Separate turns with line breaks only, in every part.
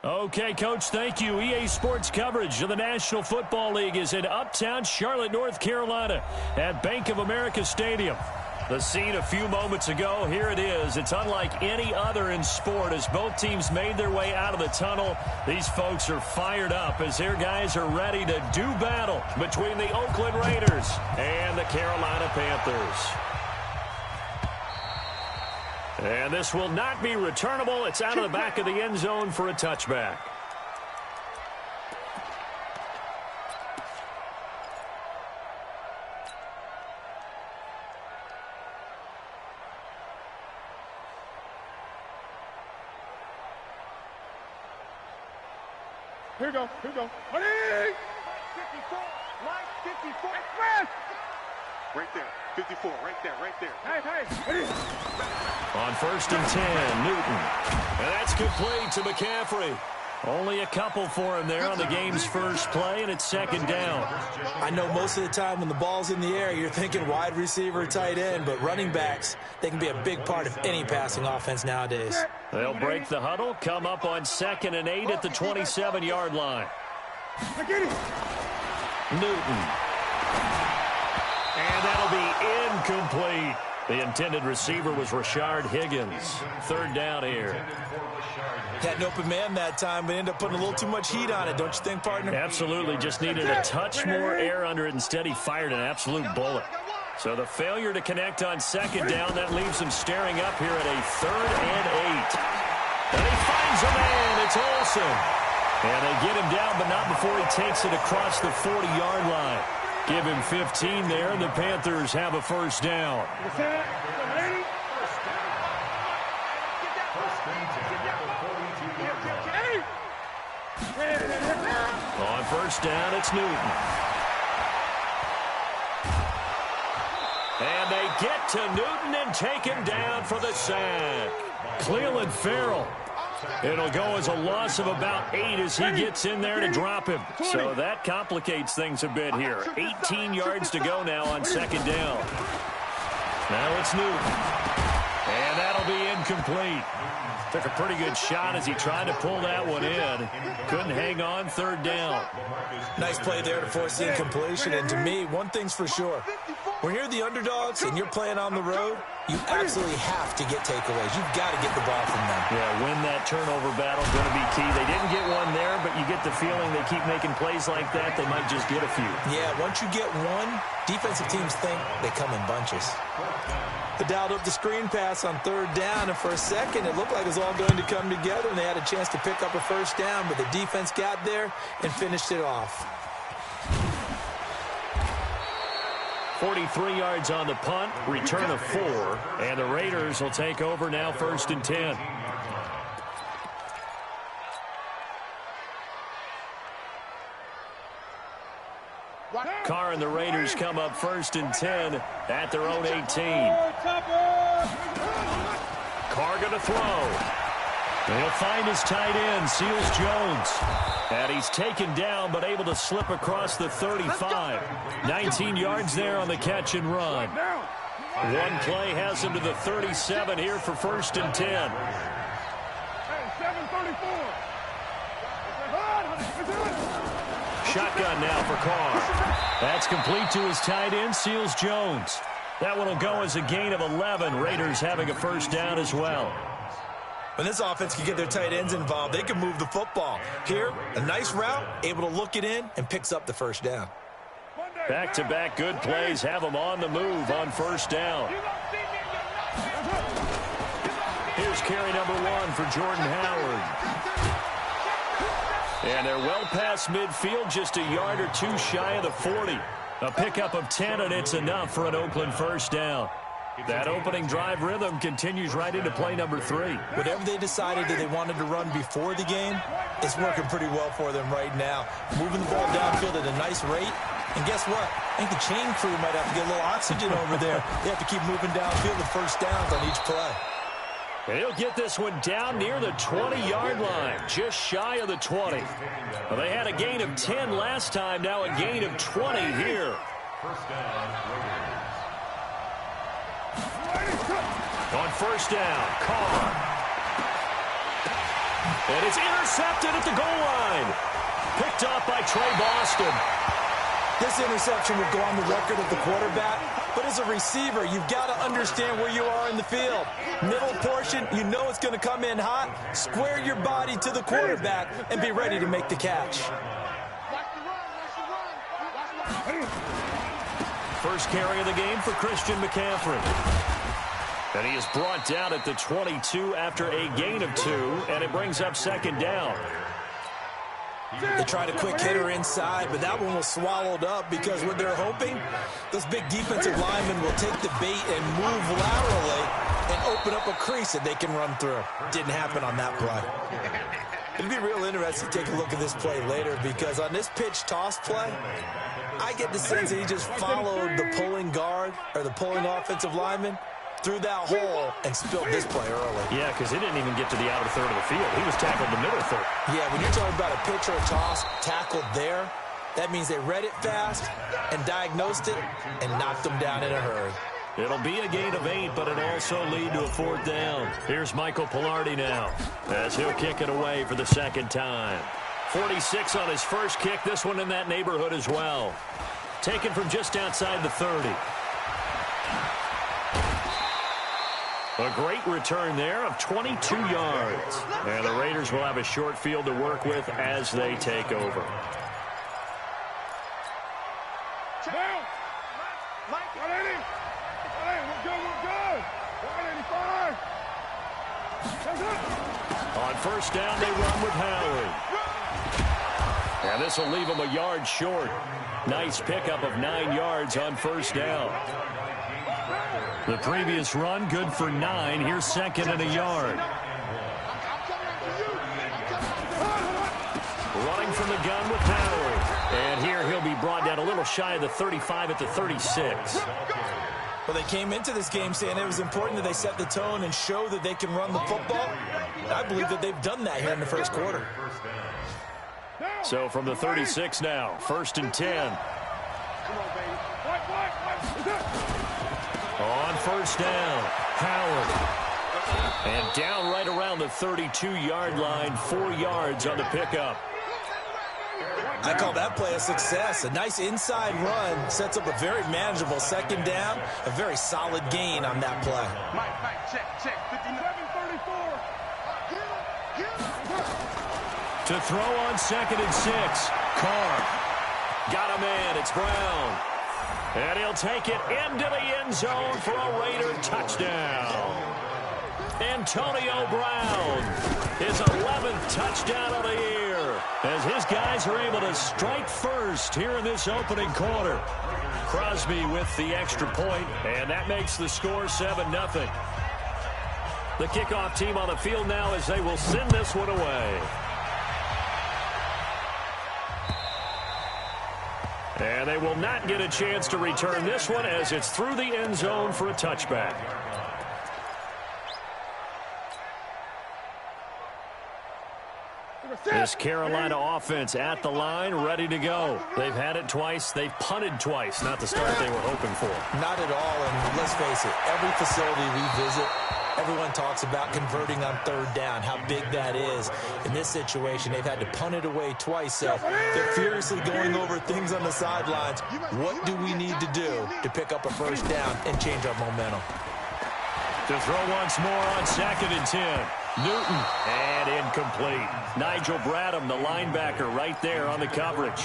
Okay, Coach, thank you. EA Sports coverage of the National Football League is in uptown Charlotte, North Carolina at Bank of America Stadium. The scene a few moments ago, here it is. It's unlike any other in sport as both teams made their way out of the tunnel. These folks are fired up as their guys are ready to do battle between the Oakland Raiders and the Carolina Panthers. And this will not be returnable. It's out of the back of the end zone for a touchback.
Here we go. Here we go. Ready? 54. Mike, 54. Express. Right there. 54. Right there. Right there. Hey. Ready?
On 1st and 10, Newton. And that's complete to McCaffrey. Only a couple for him there on the game's first play, and it's 2nd down.
I know most of the time when the ball's in the air, you're thinking wide receiver, tight end, but running backs, they can be a big part of any passing offense nowadays.
They'll break the huddle, come up on 2nd and 8 at the 27-yard line. Newton. And that'll be incomplete. The intended receiver was Rashard Higgins. 3rd down here.
Had an open man that time, but ended up putting a little too much heat on it, don't you think, partner?
Absolutely. Just needed a touch more air under it. Instead, he fired an absolute bullet. So the failure to connect on 2nd down, that leaves him staring up here at a 3rd and 8. And he finds a man. It's Olsen. And they get him down, but not before he takes it across the 40-yard line. Give him 15 there, and the Panthers have a 1st down. On 1st down, it's Newton. And they get to Newton and take him down for the sack. Cleveland Farrell. It'll go as a loss of about 8 as he gets in there to drop him. So that complicates things a bit here. 18 yards to go now on 2nd down. Now it's Newton. And that'll be incomplete. Took a pretty good shot as he tried to pull that one in. Couldn't hang on. 3rd down.
Nice play there to force the incompletion. And to me, one thing's for sure. When you're the underdogs and you're playing on the road, you absolutely have to get takeaways. You've got to get the ball from them.
Yeah, win that turnover battle is going to be key. They didn't get one there, but you get the feeling they keep making plays like that, they might just get a few.
Yeah, once you get one, defensive teams think they come in bunches. They dialed up the screen pass on 3rd down, and for a second, it looked like it was all going to come together, and they had a chance to pick up a 1st down, but the defense got there and finished it off.
43 yards on the punt, return of 4, and the Raiders will take over now 1st and 10. Carr and the Raiders come up 1st and 10 at their own 18. Carr going to throw. He'll find his tight end, Seals Jones. And he's taken down, but able to slip across the 35. 19 yards there on the catch and run. One play has him to the 37 here for 1st and 10. Shotgun now for Carr. That's complete to his tight end, Seals Jones. That one will go as a gain of 11. Raiders having a 1st down as well.
When this offense can get their tight ends involved, they can move the football. Here, a nice route, able to look it in, and picks up the 1st down.
Back-to-back good plays have them on the move on 1st down. Here's carry number 1 for Jordan Howard. And they're well past midfield, just a yard or 2 shy of the 40. A pickup of 10, and it's enough for an Oakland 1st down. That opening drive rhythm continues right into play number 3.
Whatever they decided that they wanted to run before the game, it's working pretty well for them right now. Moving the ball downfield at a nice rate. And guess what? I think the chain crew might have to get a little oxygen over there. They have to keep moving downfield with 1st downs on each play.
And he'll get this one down near the 20-yard line, just shy of the 20. Well, they had a gain of 10 last time, now a gain of 20 here. On 1st down, Carr. And it's intercepted at the goal line. Picked up by Trey Boston.
This interception will go on the record of the quarterback, but as a receiver, you've got to understand where you are in the field. Middle portion, you know it's going to come in hot. Square your body to the quarterback and be ready to make the catch.
First carry of the game for Christian McCaffrey. And he is brought down at the 22 after a gain of 2, and it brings up second down.
They tried a quick hitter inside, but that one was swallowed up because what they're hoping, those big defensive linemen will take the bait and move laterally and open up a crease that they can run through. Didn't happen on that play. It'd be real interesting to take a look at this play later because on this pitch toss play, I get the sense that he just followed the pulling guard or the pulling offensive lineman through that hole and spilled this play early.
Yeah, because he didn't even get to the outer third of the field. He was tackled in the middle third.
Yeah, when you're talking about a pitch or a toss tackled there, that means they read it fast and diagnosed it and knocked them down in a hurry.
It'll be a gain of 8, but it'll also lead to a 4th down. Here's Michael Pilardi now as he'll kick it away for the second time. 46 on his first kick, this one in that neighborhood as well. Taken from just outside the 30. A great return there of 22 yards. And the Raiders will have a short field to work with as they take over.
Down. Mike, 180. 180. We're good. 185.
On first down, they run with Howard. And this will leave him a yard short. Nice pickup of 9 yards on first down. The previous run, good for 9. Here's second and a yard. Running from the gun with Howard. And here he'll be brought down a little shy of the 35 at the 36.
Well, they came into this game saying it was important that they set the tone and show that they can run the football. I believe that they've done that here in the first quarter.
So from the 36 now, 1st and 10. On first down, Howard. And down right around the 32-yard line, 4 yards on the pickup.
I call that play a success. A nice inside run sets up a very manageable second down, a very solid gain on that play.
Mike, check. 57-34.
To throw on 2nd and 6, Carr. Got a man, it's Brown. And he'll take it into the end zone for a Raider touchdown. Antonio Brown, his 11th touchdown of the year, as his guys are able to strike first here in this opening quarter. Crosby with the extra point, and that makes the score 7-0. The kickoff team on the field now as they will send this one away. And they will not get a chance to return this one as it's through the end zone for a touchback. This Carolina offense at the line, ready to go. They've had it twice. They've punted twice. Not the start they were hoping for.
Not at all, and let's face it, every facility we visit, everyone talks about converting on 3rd down, how big that is. In this situation, they've had to punt it away twice, so they're furiously going over things on the sidelines. What do we need to do to pick up a first down and change our momentum?
To throw once more on 2nd and 10. Newton, and incomplete. Nigel Bradham, the linebacker, right there on the coverage.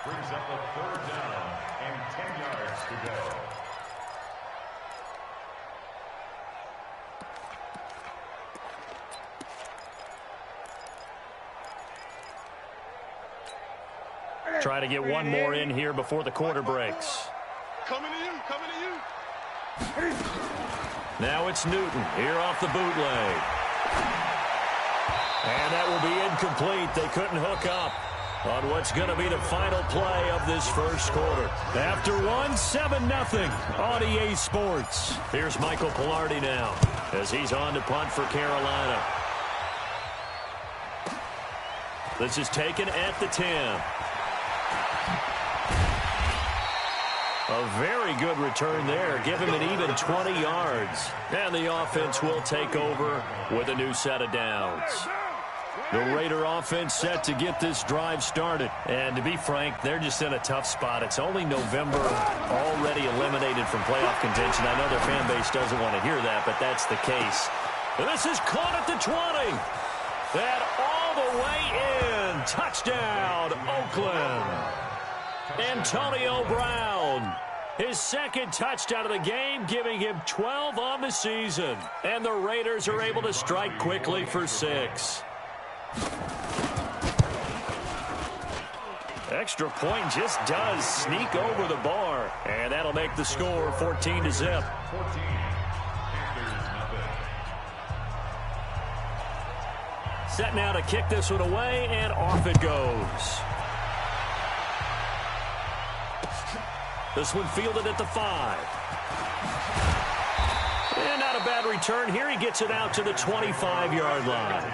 Brings up a 3rd down and 10 yards to go.
Try to get one more in here before the quarter breaks.
Coming to you.
Now it's Newton here off the bootleg. And that will be incomplete. They couldn't hook up on what's going to be the final play of this first quarter. After 7-0 on EA Sports. Here's Michael Pilardi now as he's on to punt for Carolina. This is taken at the 10. A very good return there. Give him an even 20 yards. And the offense will take over with a new set of downs. The Raider offense set to get this drive started. And to be frank, they're just in a tough spot. It's only November, already eliminated from playoff contention. I know their fan base doesn't want to hear that, but that's the case. And this is caught at the 20. And all the way in. Touchdown, Oakland. Antonio Brown. His second touchdown of the game, giving him 12 on the season. And the Raiders are able to strike quickly for 6. Extra point just does sneak over the bar. And that'll make the score 14-0. Set now to kick this one away, and off it goes. This one fielded at the 5. And not a bad return here. He gets it out to the 25-yard line.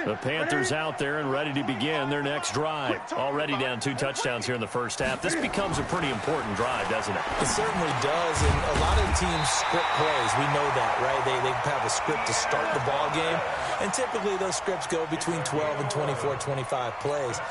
The Panthers out there and ready to begin their next drive. Already down 2 touchdowns here in the first half. This becomes a pretty important drive, doesn't it?
It certainly does, and a lot of teams script plays. We know that, right? They have a script to start the ball game, and typically those scripts go between 12 and 24, 25 plays.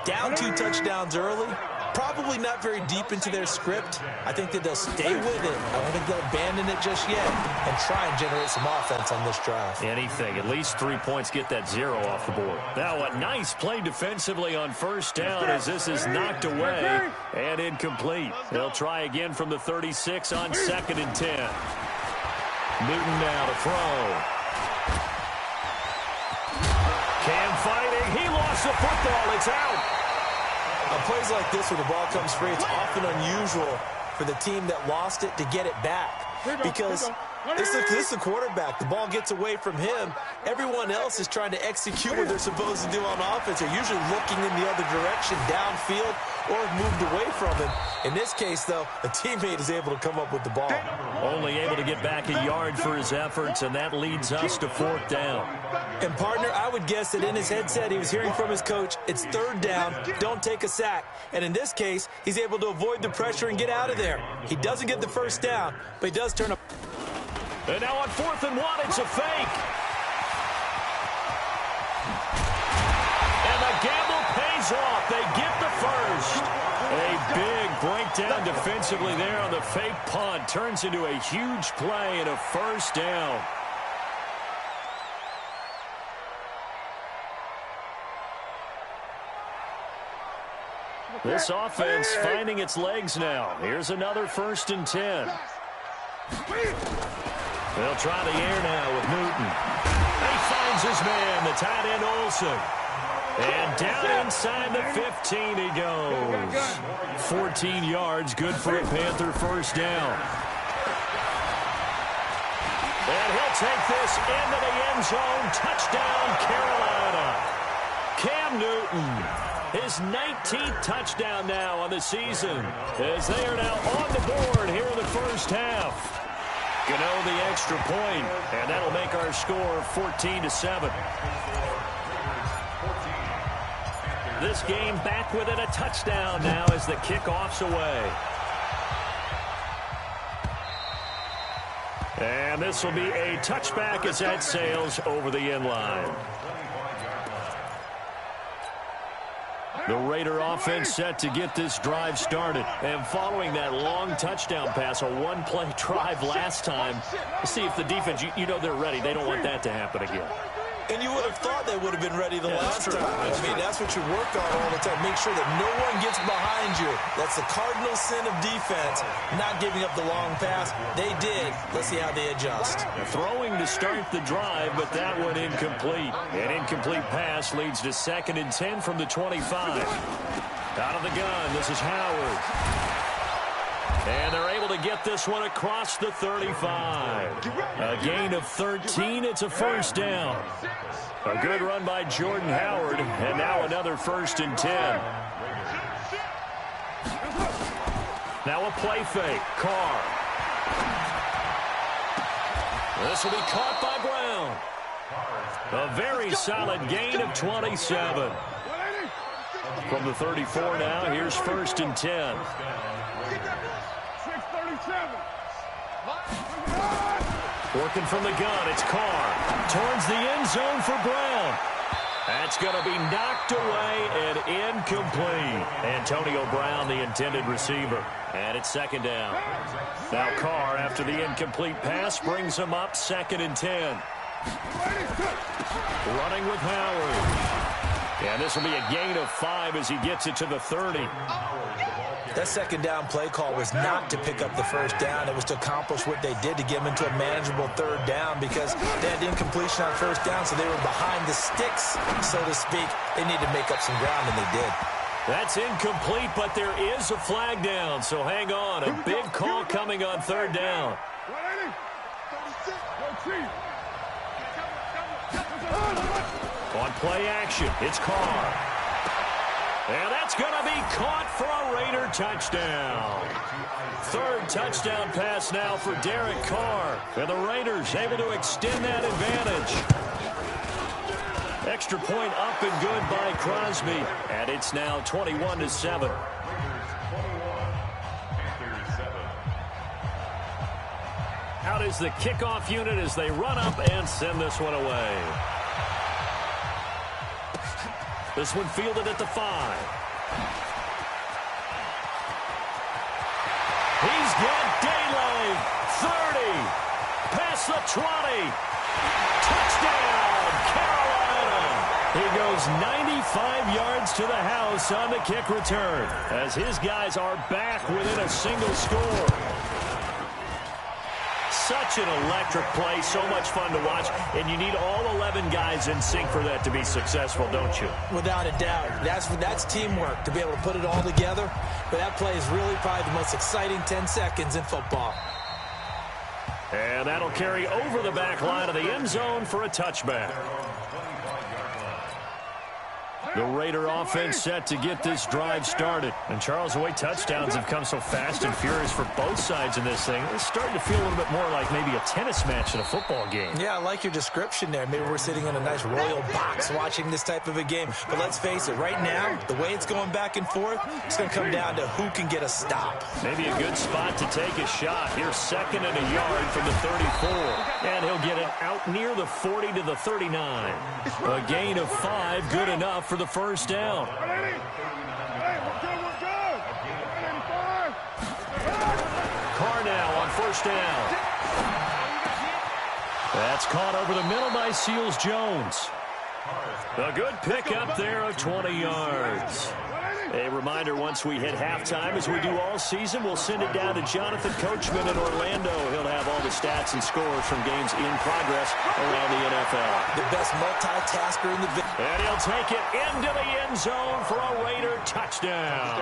Down 2 touchdowns early, probably not very deep into their script. I think that they'll stay with it. I don't think they'll abandon it just yet and try and generate some offense on this drive.
Anything. At least 3 points, get that 0 off the board. Now a nice play defensively on first down as this is knocked away and incomplete. They'll try again from the 36 on 2nd and 10. Newton now to throw. Cam fighting. He lost the football. It's out.
On plays like this, when the ball comes free, it's often unusual for the team that lost it to get it back. Because this is the quarterback. The ball gets away from him. Everyone else is trying to execute what they're supposed to do on offense. They're usually looking in the other direction, downfield, or moved away from him. In this case, though, a teammate is able to come up with the ball.
Only able to get back a yard for his efforts, and that leads us to 4th down.
And, partner, I would guess that in his headset he was hearing from his coach, it's 3rd down, don't take a sack. And in this case, he's able to avoid the pressure and get out of there. He doesn't get the first down, but he does turn up.
And now on 4th and 1, it's a fake. And the gamble pays off. They get the first. A big breakdown defensively there on the fake punt. Turns into a huge play and a first down. This offense finding its legs now. Here's another 1st and 10. They'll try the air now with Newton. He finds his man, the tight end Olsen. And down inside the 15 he goes. 14 yards, good for a Panther first down. And he'll take this into the end zone. Touchdown, Carolina. Cam Newton, his 19th touchdown now on the season, as they are now on the board here in the first half. Gano the extra point, and that'll make our score 14-7. This game back within a touchdown now as the kickoff's away. And this will be a touchback as that sails over the end line. The Raider offense set to get this drive started. And following that long touchdown pass, a one-play drive last time, see if the defense, you know they're ready. They don't want that to happen again.
And you would have thought they would have been ready the last time. I mean, that's what you work on all the time. Make sure that no one gets behind you. That's the cardinal sin of defense, not giving up the long pass. They did. Let's see how they adjust.
Throwing to start the drive, but that one incomplete. An incomplete pass leads to 2nd and 10 from the 25. Out of the gun, this is Howard. And they're able to get this one across the 35. A gain of 13. It's a first down. A good run by Jordan Howard. And now another 1st and 10. Now a play fake. Carr. This will be caught by Brown. A very solid gain of 27. From the 34 now, here's 1st and 10.
6:37.
Working from the gun, it's Carr. Towards the end zone for Brown. That's going to be knocked away and incomplete. Antonio Brown, the intended receiver. And it's 2nd down. Now Carr, after the incomplete pass, brings him up 2nd and 10. Running with Howard. And this will be a gain of 5 as he gets it to the 30.
That 2nd down play call was not to pick up the 1st down. It was to accomplish what they did to get them into a manageable 3rd down because they had incompletion on 1st down, so they were behind the sticks, so to speak. They needed to make up some ground, and they did.
That's incomplete, but there is a flag down, so hang on. A big call coming on 3rd down. On play action, it's Carr. And that's going to be caught for a Raider touchdown. 3rd touchdown pass now for Derek Carr. And the Raiders able to extend that advantage. Extra point up and good by Crosby. And it's now 21-7. Out is the kickoff unit as they run up and send this one away. This one fielded at the 5. He's got daylight. 30. Past the 20. Touchdown, Carolina. He goes 95 yards to the house on the kick return as his guys are back within a single score. Such an electric play, so much fun to watch, and you need all 11 guys in sync for that to be successful, don't you?
Without a doubt. That's teamwork to be able to put it all together, but that play is really probably the most exciting 10 seconds in football.
And that'll carry over the back line of the end zone for a touchback. The Raider offense set to get this drive started. And, Charles, the way touchdowns have come so fast and furious for both sides in this thing, it's starting to feel a little bit more like maybe a tennis match in a football game. Yeah, I like your description there. Maybe we're sitting in a nice royal box watching this type of a game. But let's face it, right now, the way it's going back and forth, it's going to come down to who can get a stop. Maybe a good spot to take a shot. Here's 2nd and a yard from the 34. And he'll get it out near the 40 to the 39. A gain of 5, good enough for the 1st down. Carr now on 1st down. That's caught over the middle by Seals-Jones. A good pickup there of 20 yards. A reminder, once we hit halftime, as we do all season, we'll send it down to Jonathan Coachman in Orlando. He'll have all the stats and scores from games in progress around the NFL. The best multitasker in the... And he'll take it into the end zone for a Raider touchdown.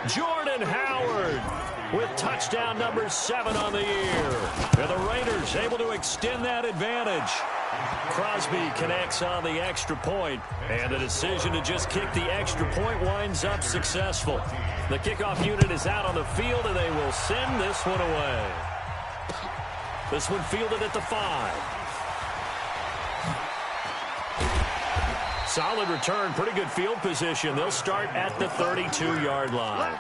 Jordan Howard with touchdown number 7 on the year. And the Raiders able to extend that advantage. Crosby connects on the extra point, and the decision to just kick the extra point winds up successful. The kickoff unit is out on the field, and they will send this one away. This one fielded at the 5. Solid return, pretty good field position. They'll start at the 32-yard line.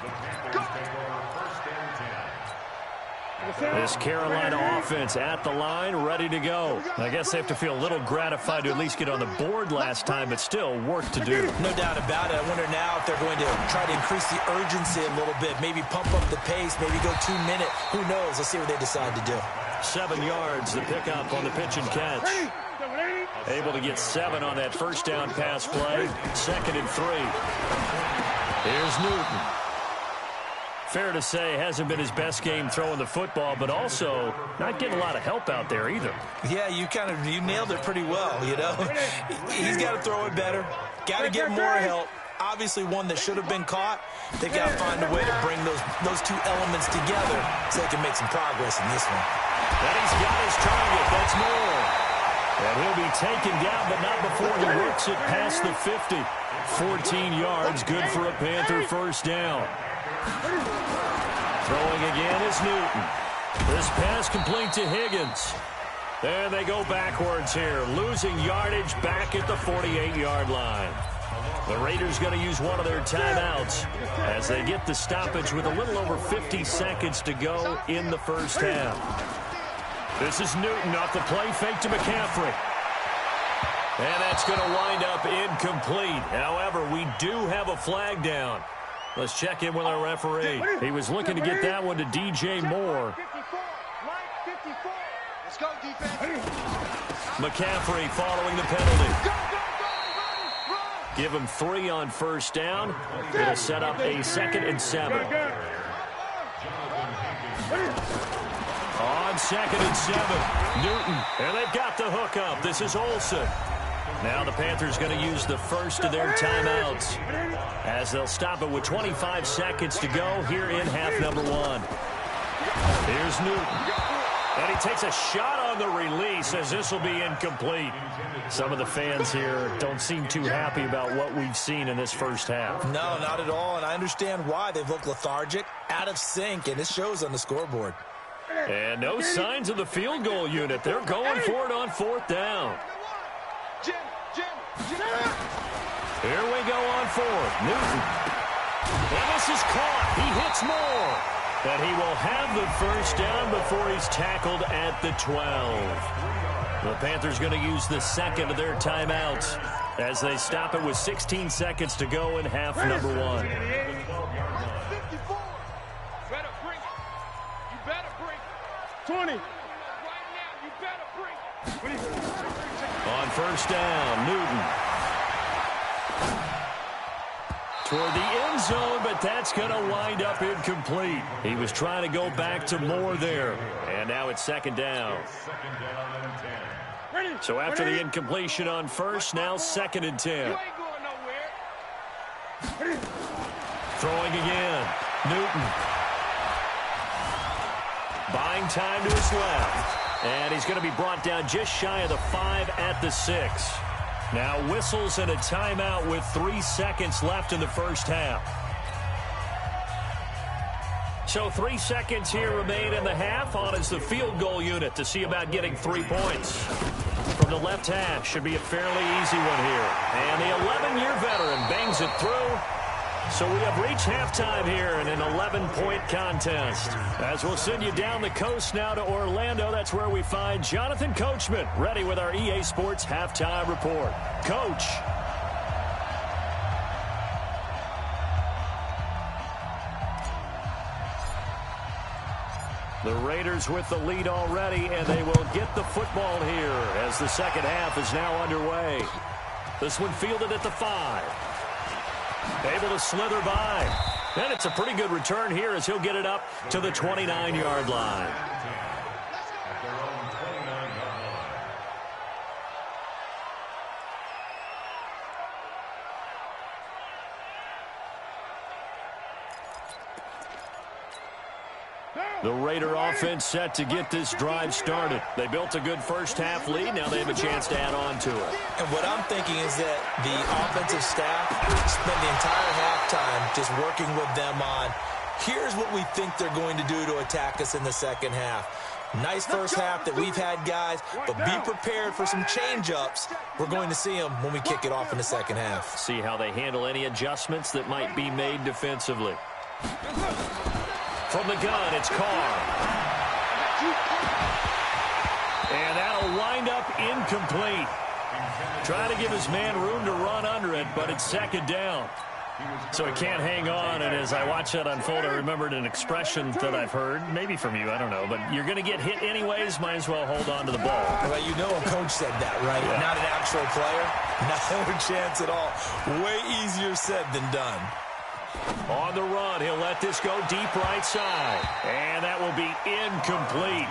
This Carolina offense at the line, ready to go. I guess they have to feel a little gratified to at least get on the board last time, but still work to do. No doubt about it. I wonder now if they're going to try to increase the urgency a little bit, maybe pump up the pace, maybe go 2-minute. Who knows? Let's see what they decide to do. 7 yards, the pickup on the pitch and catch. Able to get 7 on that 1st down pass play. 2nd and 3. Here's Newton. Fair to say, hasn't been his best game throwing the football, but also not getting a lot of help out there either. Yeah, you nailed it pretty well, you know. He's got to throw it better. Got to get more help. Obviously one that should have been caught. They've got to find a way to bring those two elements together so they can make some progress in this one. And he's got his target. That's more. And he'll be taken down, but not before he works it past the 50. 14 yards, good for a Panther 1st down. Throwing again is Newton. This pass complete to Higgins. And they go backwards here, losing yardage back at the 48-yard line. The Raiders going to use one of their timeouts as they get the stoppage with a little over 50 seconds to go in the first half. This is Newton off the play fake to McCaffrey. And that's going to wind up incomplete. However, we do have a flag down. Let's check in with our referee. He was looking to get that one to DJ Moore.
Let's go, defense.
McCaffrey following the penalty. Give him 3 on first down. It'll set up a 2nd and 7. On 2nd and 7, Newton. And they've got the hook up. This is Olsen. Now the Panthers going to use the first of their timeouts as they'll stop it with 25 seconds to go here in half number 1. Here's Newton. And he takes a shot on the release as this will be incomplete. Some of the fans here don't seem too happy about what we've seen in this first half.
No, not at all, and I understand why. They've looked lethargic, out of sync, and it shows on the scoreboard.
And no signs of the field goal unit. They're going for it on 4th down. Here we go on 4th. Newton. And this is caught. He hits more. And he will have the first down before he's tackled at the 12. The Panthers going to use the 2nd of their timeouts as they stop it with 16 seconds to go in half number 1.
54. Better bring it. You better bring it. 20. Right now, you better bring it.
On first down, Newton. Toward the end zone, but that's going to wind up incomplete. He was trying to go back to Moore there. And now it's 2nd down. So after the incompletion on first, now 2nd and 10. Throwing again. Newton. Buying time to his left. And he's going to be brought down just shy of the 5 at the 6. Now whistles and a timeout with 3 seconds left in the first half. So 3 seconds here remain in the half. On is the field goal unit to see about getting 3 points. From the left hash, should be a fairly easy one here. And the 11-year veteran bangs it through. So we have reached halftime here in an 11-point contest. As we'll send you down the coast now to Orlando, that's where we find Jonathan Coachman, ready with our EA Sports Halftime Report. Coach. The Raiders with the lead already, and they will get the football here as the second half is now underway. This one fielded at the 5. Able to slither by. And it's a pretty good return here as he'll get it up to the 29-yard line. The Raider offense set to get this drive started. They built a good first half lead. Now they have a chance to add on to it.
And what I'm thinking is that the offensive staff spent the entire halftime just working with them on, here's what we think they're going to do to attack us in the second half. Nice first half that we've had, guys, but be prepared for some change-ups. We're going to see them when we kick it off in the second half.
See how they handle any adjustments that might be made defensively. From the gun, it's Carr. And that'll wind up incomplete. Trying to give his man room to run under it, but it's second down. So he can't hang on, and as I watch that unfold, I remembered an expression that I've heard, maybe from you, I don't know, but you're going to get hit anyways, might as well hold on to the ball.
Well, you know a coach said that, right?
Yeah.
Not an actual player. No chance at all. Way easier said than done.
On the run, he'll let this go deep right side. And that will be incomplete.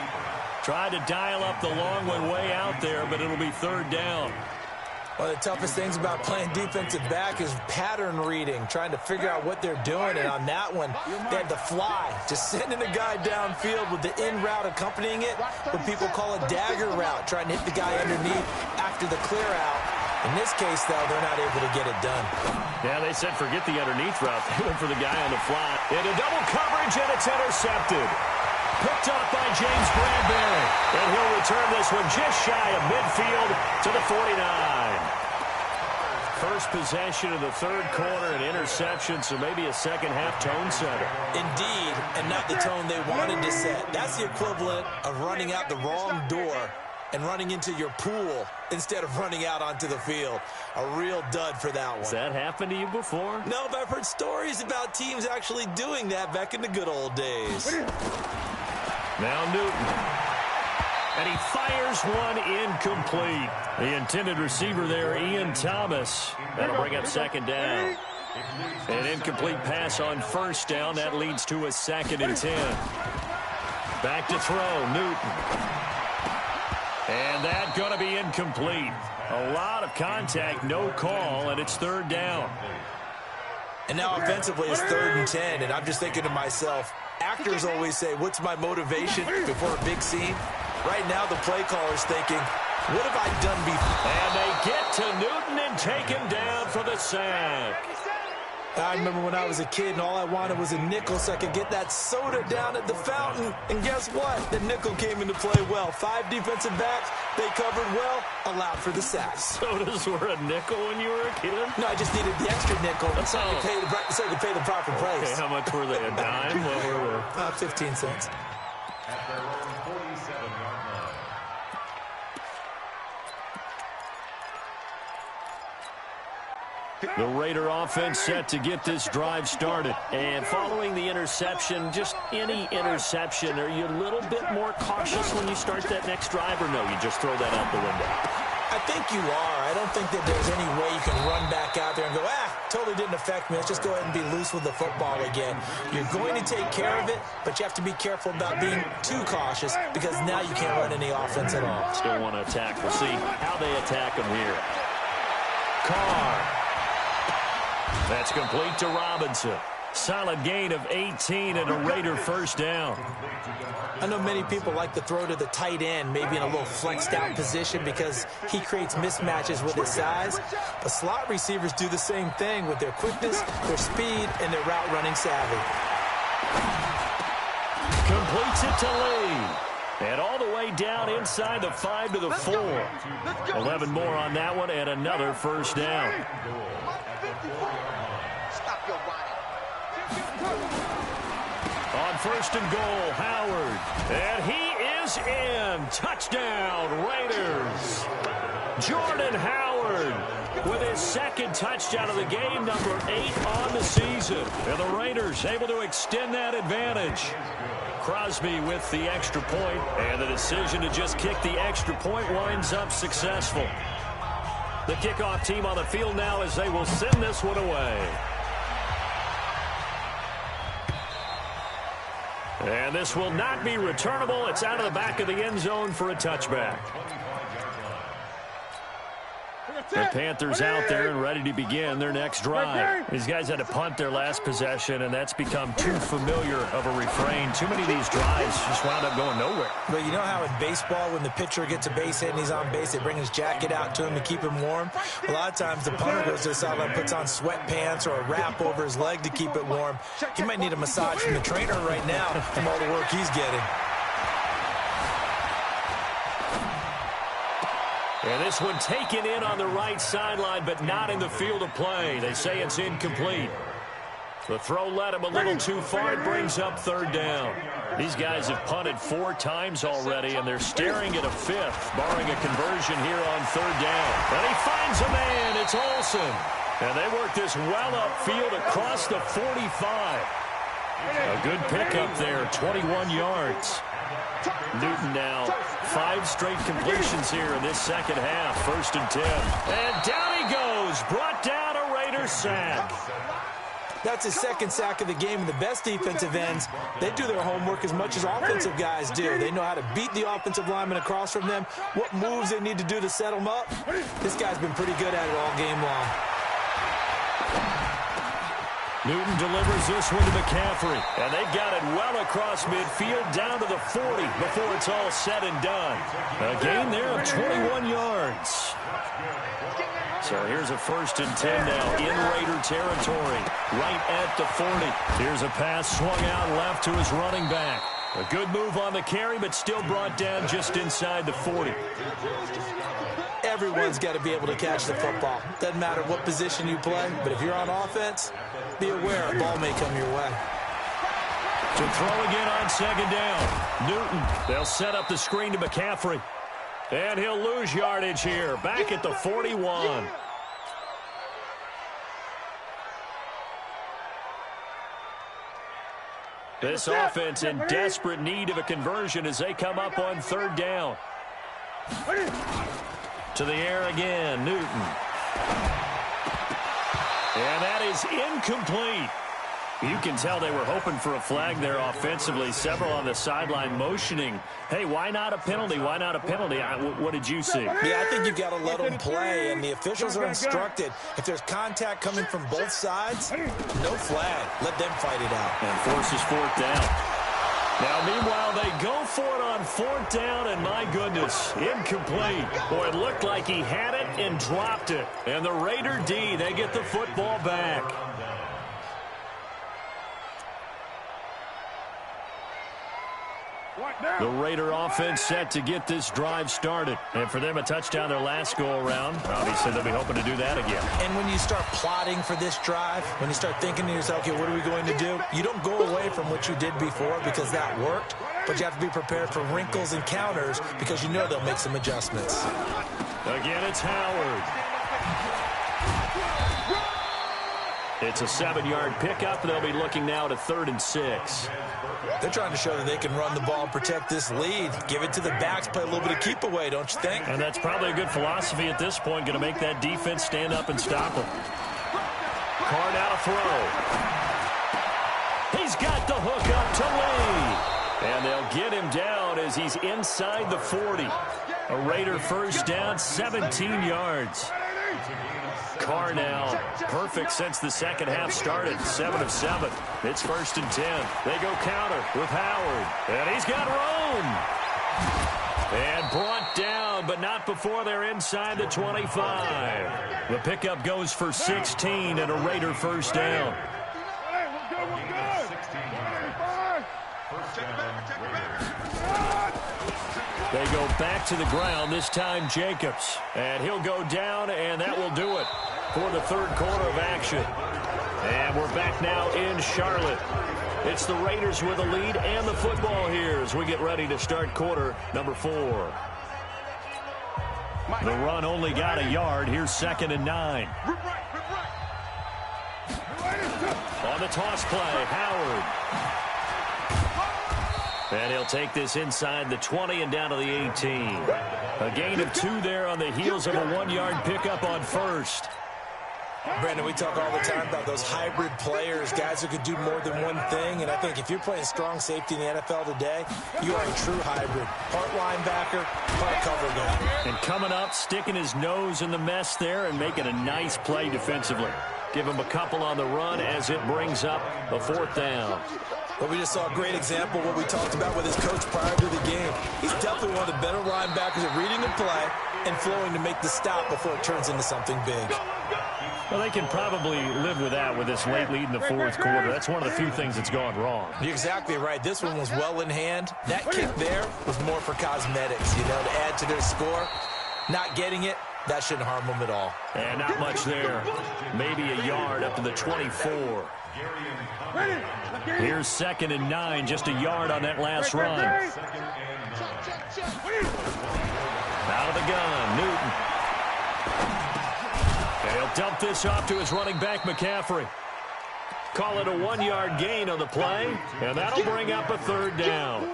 Tried to dial up the long one way out there, but it'll be third down.
One of the toughest things about playing defensive back is pattern reading, trying to figure out what they're doing. And on that one, they had the fly, just sending a guy downfield with the in route accompanying it, what people call a dagger route, trying to hit the guy underneath after the clear out. In this case, though, they're not able to get it done.
Yeah, they said forget the underneath route. They went for the guy on the fly. Into double coverage, and it's intercepted. Picked off by James Bradbury. And he'll return this one just shy of midfield to the 49. First possession of the third quarter, an interception, so maybe a second-half tone setter.
Indeed, and not the tone they wanted to set. That's the equivalent of running out the wrong door and running into your pool instead of running out onto the field. A real dud for that one.
Has that happened to you before?
No, but I've heard stories about teams actually doing that back in the good old days.
Now Newton. And he fires one incomplete. The intended receiver there, Ian Thomas. That'll bring up second down. An incomplete pass on first down. That leads to a 2nd and 10. Back to throw, Newton. And that's going to be incomplete. A lot of contact, no call, and it's 3rd down.
And now offensively it's 3rd and 10, and I'm just thinking to myself, actors always say, what's my motivation before a big scene? Right now the play caller's thinking, what have I done before?
And they get to Newton and take him down for the sack.
I remember when I was a kid and all I wanted was a nickel so I could get that soda down at the fountain. And guess what? The nickel came into play well. 5 defensive backs, they covered well, allowed for the sacks.
Sodas were a nickel when you were a kid?
No, I just needed the extra nickel so I could pay the proper price.
Okay, how much were they? A dime? What were they?
15 cents.
At their own 47-yard line.
The Raider offense set to get this drive started. And following the interception, just any interception, are you a little bit more cautious when you start that next drive, or no, you just throw that out the window?
I think you are. I don't think that there's any way you can run back out there and go, totally didn't affect me. Let's just go ahead and be loose with the football again. You're going to take care of it, but you have to be careful about being too cautious because now you can't run any offense at all.
Still want to attack. We'll see how they attack them here. Carr. That's complete to Robinson. Solid gain of 18 and a Raider first down.
I know many people like to throw to the tight end, maybe in a little flexed out position because he creates mismatches with his size. But slot receivers do the same thing with their quickness, their speed, and their route running savvy.
Completes it to Lee. And all the way down inside the 5 to the 4. 11 more on that one and another first down. On 1st and goal, Howard. And he is in. Touchdown, Raiders. Jordan Howard with his 2nd touchdown of the game, number 8 on the season. And the Raiders able to extend that advantage. Crosby with the extra point, and the decision to just kick the extra point winds up successful. The kickoff team on the field now as they will send this one away. And this will not be returnable. It's out of the back of the end zone for a touchback. The Panthers out there and ready to begin their next drive. These guys had to punt their last possession, and that's become too familiar of a refrain. Too many of these drives just wound up going nowhere.
But you know how in baseball, when the pitcher gets a base hit and he's on base, they bring his jacket out to him to keep him warm? A lot of times the punter goes to the sideline, puts on sweatpants or a wrap over his leg to keep it warm. He might need a massage from the trainer right now from all the work he's getting.
And this one taken in on the right sideline, but not in the field of play. They say it's incomplete. The throw led him a little too far. It brings up 3rd down. These guys have punted 4 times already, and they're staring at a 5th, barring a conversion here on 3rd down. And he finds a man. It's Olsen. And they work this well upfield across the 45. A good pickup there, 21 yards. Newton now 5 straight completions here in this second half. 1st and 10. And down he goes. Brought down a Raider sack.
That's his 2nd sack of the game, and the best defensive ends, they do their homework as much as offensive guys do. They know how to beat the offensive lineman across from them, what moves they need to do to set them up. This guy's been pretty good at it all game long.
Newton delivers this one to McCaffrey, and they've got it well across midfield down to the 40 before it's all said and done. A gain there of 21 yards. So here's a 1st and 10 now in Raider territory, right at the 40. Here's a pass swung out left to his running back. A good move on the carry, but still brought down just inside the 40.
Everyone's got to be able to catch the football. Doesn't matter what position you play, but if you're on offense, be aware a ball may come your way.
To throw again on second down. Newton, they'll set up the screen to McCaffrey. And he'll lose yardage here, back at the 41. This offense in desperate need of a conversion as they come up on third down. To the air again, Newton. And that is incomplete. You can tell they were hoping for a flag there offensively. Several on the sideline motioning. Hey, why not a penalty? Why not a penalty? What did you see?
Yeah, I think you've got to let them play, and the officials are instructed. If there's contact coming from both sides, no flag. Let them fight it out.
And forces fourth down. Now, meanwhile, they go for it on fourth down, and my goodness, incomplete. Boy, it looked like he had it and dropped it. And the Raider D, they get the football back. The Raider offense set to get this drive started. And for them, a touchdown their last go-around. Obviously, they'll be hoping to do that again.
And when you start plotting for this drive, when you start thinking to yourself, okay, what are we going to do? You don't go away from what you did before because that worked, but you have to be prepared for wrinkles and counters because you know they'll make some adjustments.
Again, it's Howard. It's a 7-yard pickup. They'll be looking now to 3rd and 6.
They're trying to show that they can run the ball and protect this lead. Give it to the backs, play a little bit of keep away, don't you think?
And that's probably a good philosophy at this point, going to make that defense stand up and stop them. Carr now to throw. He's got the hook up to Lee. And they'll get him down as he's inside the 40. A Raider first down, 17 yards. Carr now perfect since the second half started. 7 of 7. It's 1st and 10. They go counter with Howard. And he's got room. And brought down, but not before they're inside the 25. The pickup goes for 16 and a Raider first down. They go back to the ground, this time Jacobs. And he'll go down, and that will do it for the third quarter of action. And we're back now in Charlotte. It's the Raiders with the lead and the football here as we get ready to start quarter number 4. The run only got a yard. Here's 2nd and 9. On the toss play, Howard. And he'll take this inside the 20 and down to the 18. A gain of 2 there on the heels of a 1-yard pickup on first.
Brandon, we talk all the time about those hybrid players, guys who could do more than one thing. And I think if you're playing strong safety in the NFL today, you are a true hybrid. Part linebacker, part cover guy.
And coming up, sticking his nose in the mess there and making a nice play defensively. Give him a couple on the run as it brings up a 4th down.
But we just saw a great example of what we talked about with his coach prior to the game. He's definitely one of the better linebackers at reading the play and flowing to make the stop before it turns into something big.
Well, they can probably live with that with this late lead in the 4th quarter. That's one of the few things that's gone wrong.
You're exactly right. This one was well in hand. That kick there was more for cosmetics, to add to their score. Not getting it, that shouldn't harm them at all.
And not much there. Maybe a yard up to the 24. Here's 2nd and 9, just a yard on that last run. Out of the gun, Newton. And he'll dump this off to his running back, McCaffrey. Call it a 1-yard gain on the play, and that'll bring up a 3rd down.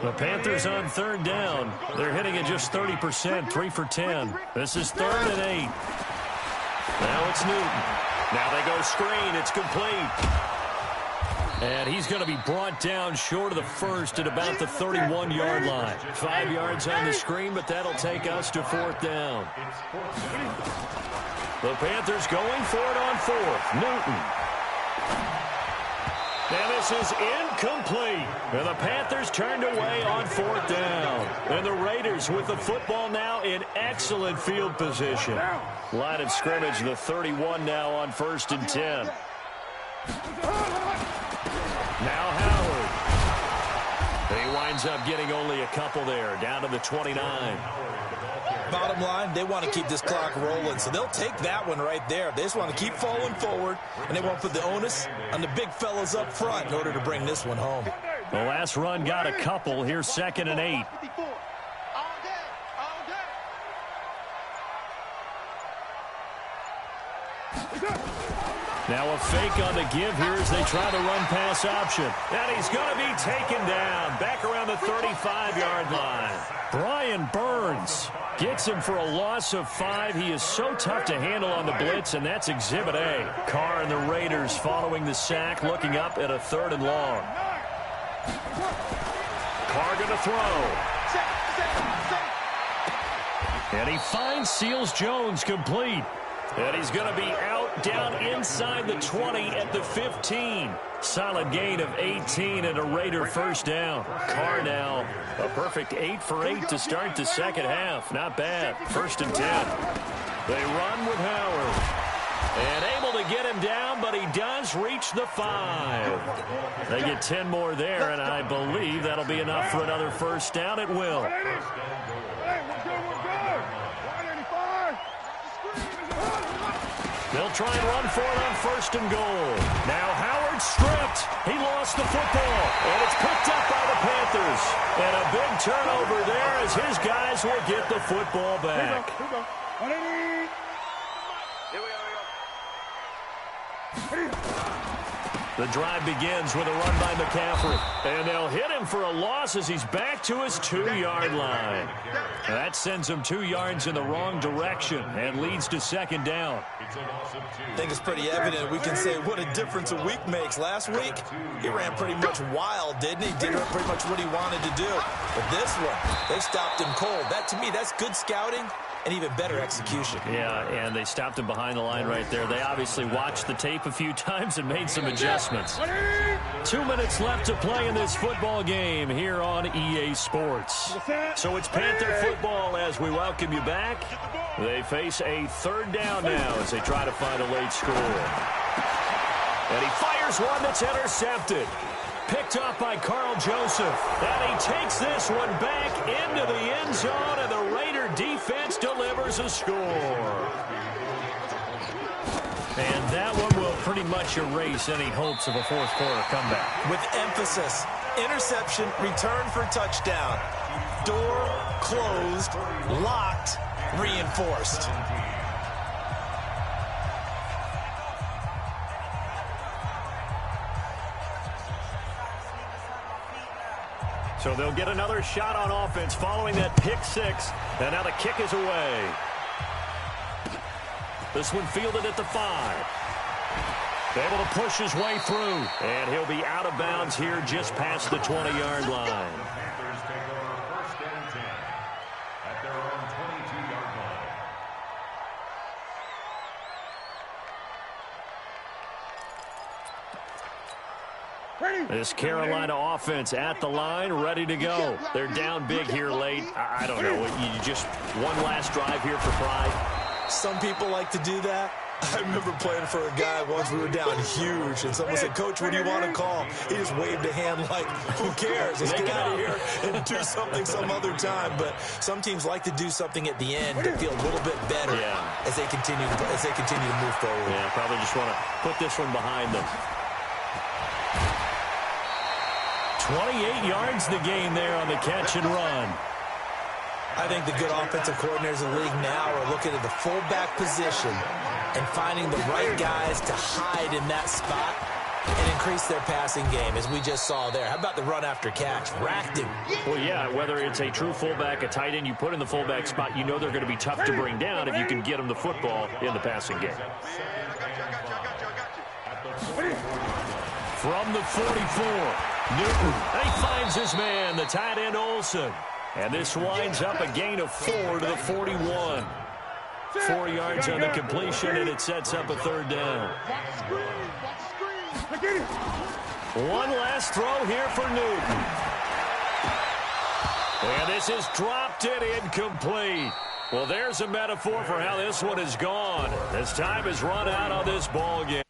The Panthers on 3rd down. They're hitting at just 30%, 3 for 10. This is 3rd and 8. Now it's Newton. Now they go screen. It's complete. And he's going to be brought down short of the first at about the 31-yard line. 5 yards on the screen, but that'll take us to 4th down. The Panthers going for it on 4th. Newton. And this is incomplete. And the Panthers turned away on 4th down. And the Raiders with the football now in excellent field position. Line of scrimmage, the 31 now on 1st and 10. Now Howard. ends up getting only a couple there, down to the 29.
Bottom line, they want to keep this clock rolling, so they'll take that one right there. They just want to keep falling forward, and they won't put the onus on the big fellas up front in order to bring this one home.
The last run got a couple. Here's 2nd and 8. Now a fake on the give here as they try the run-pass option. And he's going to be taken down back around the 35-yard line. Brian Burns gets him for a loss of 5. He is so tough to handle on the blitz, and that's Exhibit A. Carr and the Raiders following the sack, looking up at a 3rd and long. Carr going to throw. And he finds Seals-Jones complete. And he's going to be out down inside the 20 at the 15. Solid gain of 18 and a Raider first down. Carr now a perfect 8 for 8 to start the second half. Not bad. 1st and 10. They run with Howard. And able to get him down, but he does reach the 5. They get 10 more there, and I believe that'll be enough for another first down. It will. They'll try and run for it on 1st and goal. Now Howard stripped. He lost the football, and it's picked up by the Panthers. And a big turnover there as his guys will get the football back.
Here we go.
The drive begins with a run by McCaffrey. And they'll hit him for a loss as he's back to his 2-yard line. That sends him 2 yards in the wrong direction and leads to 2nd down.
I think it's pretty evident. We can say what a difference a week makes. Last week, he ran pretty much wild, didn't he? Did pretty much what he wanted to do. But this one, they stopped him cold. That, to me, that's good scouting and even better execution.
Yeah, and they stopped him behind the line right there. They obviously watched the tape a few times and made some adjustments. 2 minutes left to play in this football game here on EA Sports. So it's Panther football as we welcome you back. They face a 3rd down now as they try to find a late score. And he fires one that's intercepted. Picked up by Carl Joseph. And he takes this one back into the end zone, and the Raider defense delivers a score. And that one will pretty much erase any hopes of a 4th quarter comeback.
With emphasis, interception, return for touchdown. Door closed, locked, reinforced.
So they'll get another shot on offense following that pick 6. And now the kick is away. This one fielded at the 5. Able to push his way through. And he'll be out of bounds here just past the 20-yard line.
Panthers take over 1st and 10 at their own 22-yard line.
This Carolina offense at the line, ready to go. They're down big here late. I don't know. You just one last drive here for pride.
Some people like to do that. I remember playing for a guy once. We were down huge, and someone said, "Coach, what do you want to call?" He just waved a hand like, who cares? Let's get out of here and do something some other time. But some teams like to do something at the end to feel a little bit better as they continue to move forward.
Yeah, probably just want to put this one behind them. 28 yards the gain there on the catch and run.
I think the good offensive coordinators in the league now are looking at the fullback position and finding the right guys to hide in that spot and increase their passing game, as we just saw there. How about the run after catch? Racked him.
Well, yeah, whether it's a true fullback, a tight end, you put in the fullback spot, you know they're going to be tough to bring down if you can get them the football in the passing game. From the 44, Newton. He finds his man, the tight end Olsen. And this winds up a gain of 4 to the 41. 4 yards on the completion, and it sets up a 3rd down. One last throw here for Newton. And this is dropped and incomplete. Well, there's a metaphor for how this one is gone. As time has run out on this ball game.